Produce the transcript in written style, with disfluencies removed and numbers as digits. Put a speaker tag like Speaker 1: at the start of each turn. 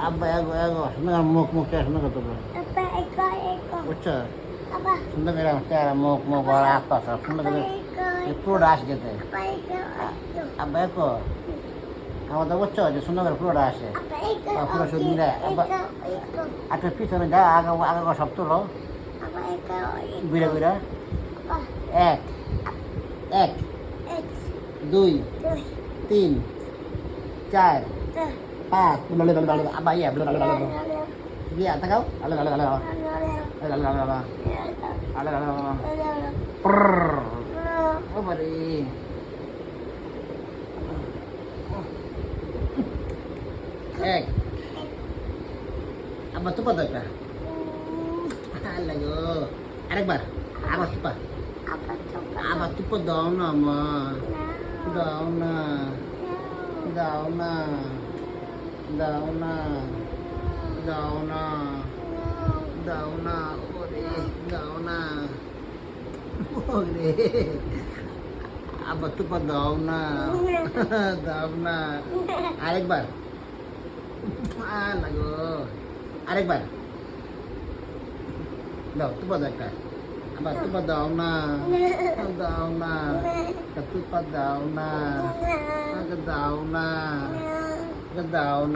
Speaker 1: আব্বা এগো এগো সুন্দর মুখ মুখ সুন্দর কত
Speaker 2: Apa eko.
Speaker 1: বুঝছো
Speaker 2: Apa
Speaker 1: সুন্দর করে চেহারা মুখ মুখ আর আত্মা সব সুন্দর করে পুরোটা আসে যেতে
Speaker 2: apa eko.
Speaker 1: আব্বা এগো আমার তো বুঝছো যে সুন্দর করে পুরোটা আসে
Speaker 2: Apa eko.
Speaker 1: পুরো শুধু মিলে আব্বা
Speaker 2: Eko.
Speaker 1: একটা পিছনে যা আগে আগে সব তোলো
Speaker 2: Apa eko.
Speaker 1: ঘুরে ঘুরে
Speaker 2: Apa
Speaker 1: এক এক
Speaker 2: X.
Speaker 1: 2
Speaker 2: Tuh.
Speaker 1: 3 4
Speaker 2: Tuh.
Speaker 1: 5 lalu lalu lalu apa ya lalu lalu lalu
Speaker 2: Lalu.
Speaker 1: iya tahu lalu lalu lalu
Speaker 2: Lalu.
Speaker 1: lalu lalu lalu lalu lalu lalu
Speaker 2: Lalu.
Speaker 1: prrr
Speaker 2: Lalu.
Speaker 1: apa deh apa tuh pada apa lagu arekbar apa tuh pak
Speaker 2: Apa tuh?
Speaker 1: apa tuh pada daun nama daun na daun na daun na daun na daun na ore daun na ore apa tuh pada daun na daun na arekbar lagu arekbar daw tuh pada apa apa tuh pada daun na daun na tuh pada daun na daun na daun